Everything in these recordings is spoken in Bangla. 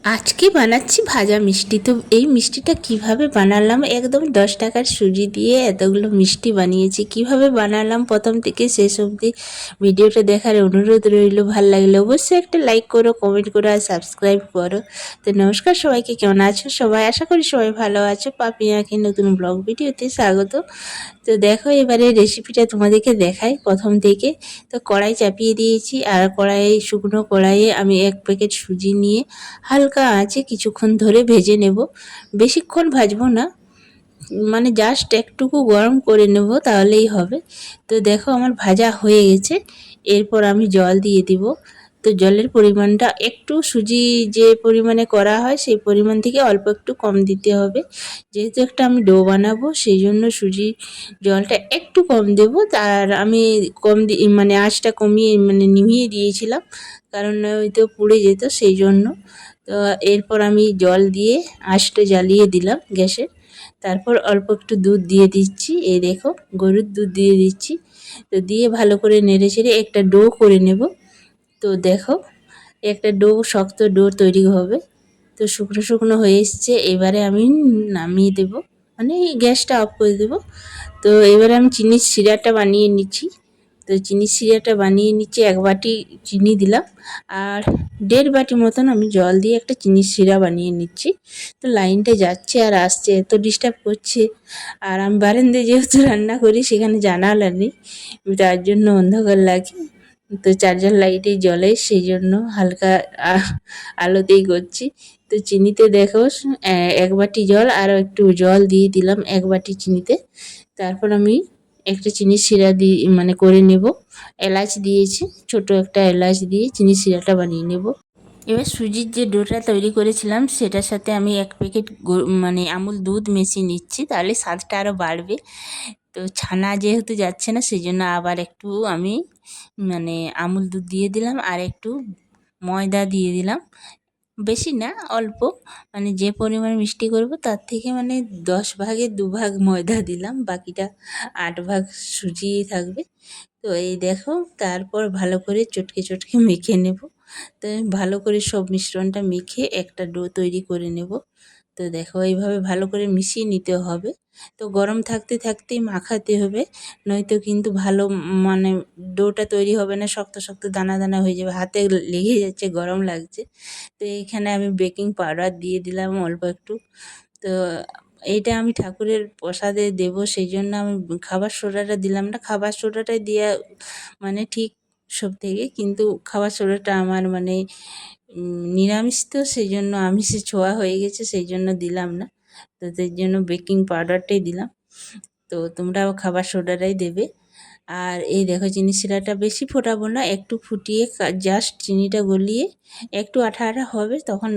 আজকে বানাচ্ছি ভাজা মিষ্টি। তো এই মিষ্টিটা কিভাবে বানালাম, একদম 10 টাকার সুজি দিয়ে এতগুলো মিষ্টি বানিয়েছি। কিভাবে বানালাম প্রথম থেকে শেষ অবধি ভিডিওটা দেখার অনুরোধ রইল। ভালো লাগলে অবশ্যই একটা লাইক করো, কমেন্ট করো আর সাবস্ক্রাইব করো। তো নমস্কার সবাইকে, কেমন আছো সবাই? আশা করি সবাই ভালো আছো। পাপিয়াকে নতুন ব্লগ ভিডিওতে স্বাগত। তো দেখো এবারে রেসিপিটা তোমাদেরকে দেখাই প্রথম থেকে। তো কড়াই চাপিয়ে দিয়েছি, আর শুকনো কড়াইয়ে আমি 1 প্যাকেট সুজি নিয়ে হালকা আঁচে কিছুক্ষণ ধরে ভেজে নেব। বেশিক্ষণ ভাজবো না, মানে জাস্ট একটুকু গরম করে নেব, তাহলেই হবে। তো দেখো আমার ভাজা হয়ে গেছে। এরপর আমি জল দিয়ে দিব। তো জলের পরিমাণটা একটু সুজি যে পরিমাণে করা হয় সেই পরিমাণ থেকে অল্প একটু কম দিতে হবে। যেহেতু একটা আমি ডো বানাবো, সেই জন্য সুজি জলটা একটু কম দেব। আর আমি মানে আঁচটা কমিয়ে মানে নিভিয়ে দিয়েছিলাম, কারণ তো পুড়ে যেত, সেই জন্য। তো এরপর আমি জল দিয়ে আঁচটা জ্বালিয়ে দিলাম গ্যাসে। তারপর অল্প একটু দুধ দিয়ে দিচ্ছি, এই দেখো গরুর দুধ দিয়ে দিচ্ছি। তো দিয়ে ভালো করে নেড়ে চেড়ে একটা ডো করে নেব। তো দেখো একটা ডো, শক্ত ডো তৈরি হবে। তো শুকনো শুকনো হয়ে এসছে, এবারে আমি নামিয়ে দেব, মানে গ্যাসটা অফ করে দেব। তো এবারে আমি চিনির সিরাটা বানিয়ে নিচ্ছি। তো চিনির সিরাটা বানিয়ে নিচ্ছি, 1 বাটি চিনি দিলাম, আর 1.5 বাটি মতন আমি জল দিয়ে একটা চিনির সিরা বানিয়ে নিচ্ছি। তো লাইনটা যাচ্ছে আর আসছে, এত ডিস্টার্ব করছে। আর আমি বারান্দায় যেহেতু রান্না করি, সেখানে জানালা নেই, তার জন্য অন্ধকার লাগে। তো চার্জার লাইটে জ্বলে, সেই জন্য হালকা আলোতেই করছি। তো চিনিতে দেখো 1 বাটি জল, আরও একটু জল দিয়ে দিলাম 1 বাটি চিনিতে। তারপর আমি একটা চিনির শিরা দিয়ে মানে করে নেব। এলাচ দিয়েছি, ছোট একটা এলাচ দিয়ে চিনির শিরাটা বানিয়ে নেব। এবার সুজির যে ডোটা তৈরি করেছিলাম সেটার সাথে আমি 1 প্যাকেট মানে আমুল দুধ মিশিয়ে নিচ্ছি, তাহলে স্বাদটা আরও বাড়বে। তো ছানা যেহেতু যাচ্ছে না, সেই জন্য আবার একটু আমি মানে আমুল দুধ দিয়ে দিলাম, আর একটু ময়দা দিয়ে দিলাম। বেশি না, অল্প, মানে যে পরিমাণ মিষ্টি করব তার থেকে মানে 10 ভাগের 2 ভাগ ময়দা দিলাম, বাকিটা 8 ভাগ সুজিই থাকবে। তো এই দেখো, তারপর ভালো করে চটকে চটকে মেখে নেব। তো আমি ভালো করে সব মিশ্রণটা মেখে একটা ডো তৈরি করে নেব। তো দেখো এইভাবে ভালো করে মিশিয়ে নিতে হবে। তো গরম থাকতে থাকতেই মাখাতে হবে, নয়তো কিন্তু ভালো মানে ডোটা তৈরি হবে না, শক্ত শক্ত দানা দানা হয়ে যাবে, হাতে লেগে যাচ্ছে, গরম লাগছে। তো এইখানে আমি বেকিং পাউডার দিয়ে দিলাম অল্প একটু। তো এইটা আমি ঠাকুরের প্রসাদে দেবো, সেই জন্য আমি খাবার সোডাটা দিলাম না। খাবার সোডাটাই দেওয়া মানে ঠিক সব থেকে, কিন্তু খাবার সোডাটা আমার মানে নিরামিষ, তো সেই জন্য আমিষে ছোঁয়া হয়ে গেছে, সেই জন্য দিলাম না। তো সেই জন্য বেকিং পাউডারটাই দিলাম। তো তোমরাও খাবার সোডাটাই দেবে। আর এই দেখো চিনির শিরাটা বেশি ফোটাবো না, একটু ফুটিয়ে জাস্ট চিনিটা গলিয়ে একটু আঠা আঠা হবে, তখন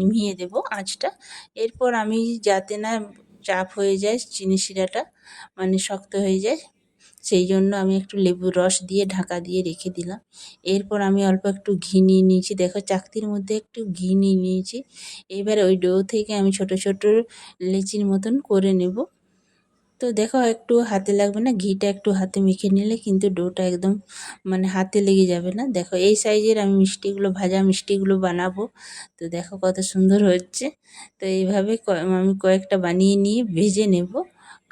নিভিয়ে দেবো আঁচটা। এরপর আমি যাতে না চাপ হয়ে যায় চিনির শিরাটা, মানে শক্ত হয়ে যায়, সেই জন্য আমি একটু লেবুর রস দিয়ে ঢাকা দিয়ে রেখে দিলাম। এরপর আমি অল্প একটু ঘি নিয়ে নিয়েছি, দেখো চাকতির মধ্যে একটু ঘি নিয়ে নিয়েছি। এবার ওই ডো থেকে আমি ছোট ছোট লেচির মতন করে নেব। তো দেখো একটু হাতে লাগবে না, ঘিটা একটু হাতে মেখে নিলে কিন্তু ডোটা একদম মানে হাতে লেগে যাবে না। দেখো এই সাইজের আমি মিষ্টিগুলো, ভাজা মিষ্টিগুলো বানাবো। তো দেখো কত সুন্দর হচ্ছে। তো এইভাবে আমি কয়েকটা বানিয়ে নিয়ে ভেজে নেব,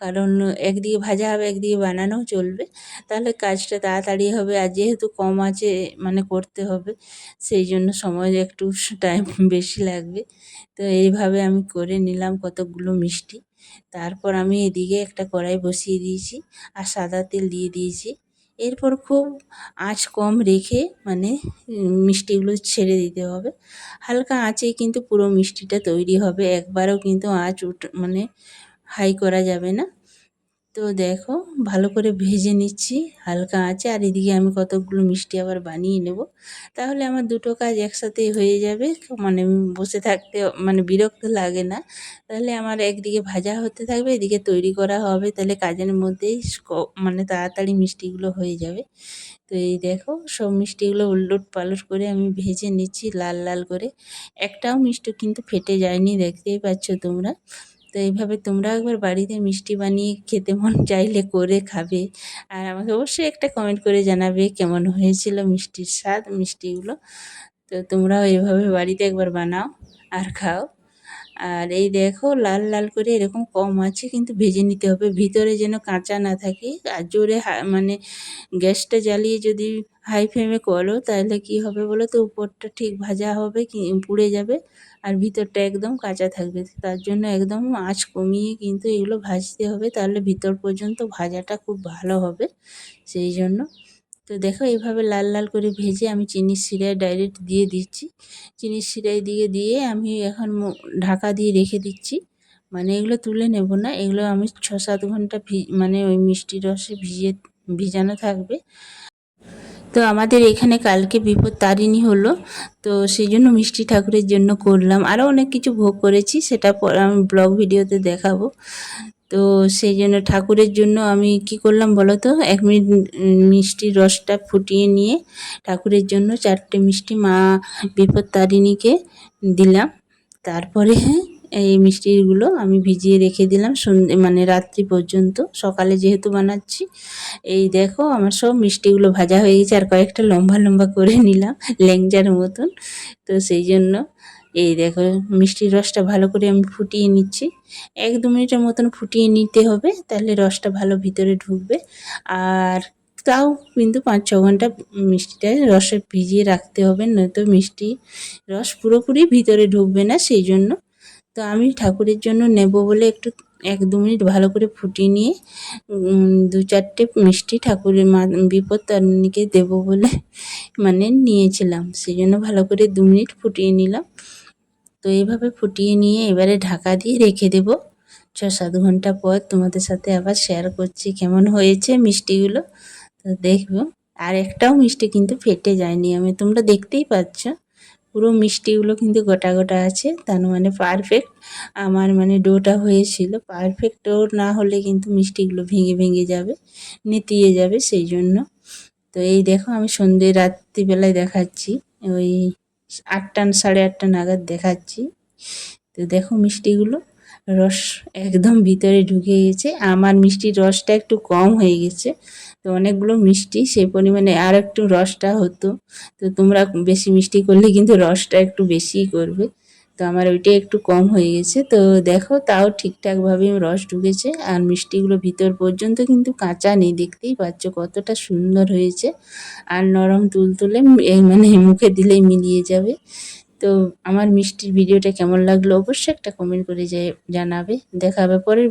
কারণ একদিকে ভাজা হবে একদিকে বানানোও চলবে, তাহলে কাজটা তাড়াতাড়ি হবে। আর যেহেতু কম আছে মানে করতে হবে, সেই জন্য সময় একটু টাইম বেশি লাগবে। তো এইভাবে আমি করে নিলাম কতকগুলো মিষ্টি। তারপর আমি এদিকে একটা কড়াই বসিয়ে দিয়েছি, আর সাদা তেল দিয়ে দিয়েছি। এরপর খুব আঁচ কম রেখে মানে মিষ্টিগুলো ছেড়ে দিতে হবে। হালকা আঁচেই কিন্তু পুরো মিষ্টিটা তৈরি হবে, একবারও কিন্তু আঁচ মানে হাই করা যাবে না। তো দেখো ভালো করে ভেজে নিচ্ছি হালকা আঁচে, আর এদিকে আমি কতকগুলো মিষ্টি আবার বানিয়ে নেব, তাহলে আমার দুটো কাজ একসাথেই হয়ে যাবে। মানে বসে থাকতে মানে বিরক্ত লাগে না, তাহলে আমার একদিকে ভাজা হতে থাকবে, এদিকে তৈরি করা হবে, তাহলে কাজের মধ্যেই মানে তাড়াতাড়ি মিষ্টিগুলো হয়ে যাবে। তো এই দেখো সব মিষ্টিগুলো উলট পালট করে আমি ভেজে নিচ্ছি লাল লাল করে। একটাও মিষ্টি কিন্তু ফেটে যায়নি, দেখতেই পাচ্ছ তোমরা। তো এইভাবে তোমরাও একবার বাড়িতে মিষ্টি বানিয়ে খেতে মন চাইলে করে খাবে, আর আমাকে অবশ্যই একটা কমেন্ট করে জানাবে কেমন হয়েছিল মিষ্টির স্বাদ, মিষ্টিগুলো। তো তোমরাও এইভাবে বাড়িতে একবার বানাও। আর খাও। আর এই দেখো লাল লাল করে এরকম কম আছে কিন্তু ভেজে নিতে হবে, ভিতরে যেন কাঁচা না থাকে। আর জোরে মানে গ্যাসটা জ্বালিয়ে যদি হাই ফ্লেমে করো তাহলে কি হবে বলো তো, উপরটা ঠিক ভাজা হবে কি পুড়ে যাবে আর ভিতরটা একদম কাঁচা থাকবে। তার জন্য একদম আঁচ কমিয়ে কিন্তু এগুলো ভাজতে হবে, তাহলে ভিতর পর্যন্ত ভাজাটা খুব ভালো হবে। সেই জন্য তো দেখো এইভাবে লাল লাল করে ভেজে আমি চিনির শিরায় ডাইরেক্ট দিয়ে দিচ্ছি। চিনির শিরায় দিয়ে আমি এখন ঢাকা দিয়ে রেখে দিচ্ছি। মানে এগুলো তুলে নেব না, এগুলো আমি 6-7 ঘন্টা মানে ওই মিষ্টি রসে ভিজানো থাকবে। তো আমাদের এখানে কালকে বিপত্তারিণী হলো, তো সেই জন্য মিষ্টি ঠাকুরের জন্য করলাম। আরও অনেক কিছু ভোগ করেছি, সেটা পরে আমি ব্লগ ভিডিওতে দেখাবো। তো সেই জন্য ঠাকুরের জন্য আমি কি করলাম বলো তো, 1 মিনিট মিষ্টির রসটা ফুটিয়ে নিয়ে ঠাকুরের জন্য 4টে মিষ্টি মা বিপত্তারিণীকে দিলাম। তারপরে এই মিষ্টিগুলো আমি ভিজিয়ে রেখে দিলাম সন্ধ্যে মানে রাত্রি পর্যন্ত, সকালে যেহেতু বানাচ্ছি। এই দেখো আমার সব মিষ্টিগুলো ভাজা হয়ে গেছে, আর কয়েকটা লম্বা লম্বা করে নিলাম ল্যাংচার মতন। তো সেই জন্য এই দেখো মিষ্টির রসটা ভালো করে আমি ফুটিয়ে নিচ্ছি। 1-2 মিনিটের মতন ফুটিয়ে নিতে হবে, তাহলে রসটা ভালো ভিতরে ঢুকবে। আর তাও কিন্তু 5-6 ঘন্টা মিষ্টিটা রসে ভিজিয়ে রাখতে হবে, নয়তো মিষ্টি রস পুরোপুরি ভিতরে ঢুকবে না। সেই জন্য তো আমি ঠাকুরের জন্য নেব বলে একটু 1-2 মিনিট ভালো করে ফুটিয়ে নিয়ে 2-4টে মিষ্টি ঠাকুরের মা বিপত্তারিণীকে দেবো বলে মানে নিয়েছিলাম। সেই জন্য ভালো করে 2 মিনিট ফুটিয়ে নিলাম। তো এইভাবে ফুটিয়ে নিয়ে এবারে ঢাকা দিয়ে রেখে দেব। 6-7 ঘন্টা পর তোমাদের সাথে আবার শেয়ার করছি কেমন হয়েছে মিষ্টিগুলো। তো দেখবো। আর একটাও মিষ্টি কিন্তু ফেটে যায়নি, তোমরা দেখতেই পাচ্ছ পুরো মিষ্টিগুলো কিন্তু গোটা গোটা আছে, তার মানে পারফেক্ট আমার মানে ডোটা হয়েছিল। পারফেক্ট ডো না হলে কিন্তু মিষ্টিগুলো ভেঙে ভেঙে যাবে, নেতিয়ে যাবে। সেই জন্য তো এই দেখো আমি রাত্রিবেলায় দেখাচ্ছি, ওই 8টা 8:30 নাগাদ দেখাচ্ছি। তো দেখো মিষ্টিগুলো রস একদম ভিতরে ঢুকে গেছে। আমার মিষ্টির রসটা একটু কম হয়ে গেছে, তো অনেকগুলো মিষ্টি সেই পরিমাণে আর একটু রসটা হতো। তো তোমরা বেশি মিষ্টি করলে কিন্তু রসটা একটু বেশিই করবে, তো আমার ওইটাই একটু কম হয়ে গেছে। তো দেখো তাও ঠিকঠাকভাবে রস ঢুকেছে, আর মিষ্টিগুলো ভিতর পর্যন্ত কিন্তু কাঁচা নেই, দেখতেই পাচ্ছ কতটা সুন্দর হয়েছে। আর নরম তুলতুলে মানে মুখে দিলেই মিলিয়ে যাবে। তো আমার মিষ্টির ভিডিওটা কেমন লাগলো অবশ্যই একটা কমেন্ট করে জানাবে। দেখা হবে পরের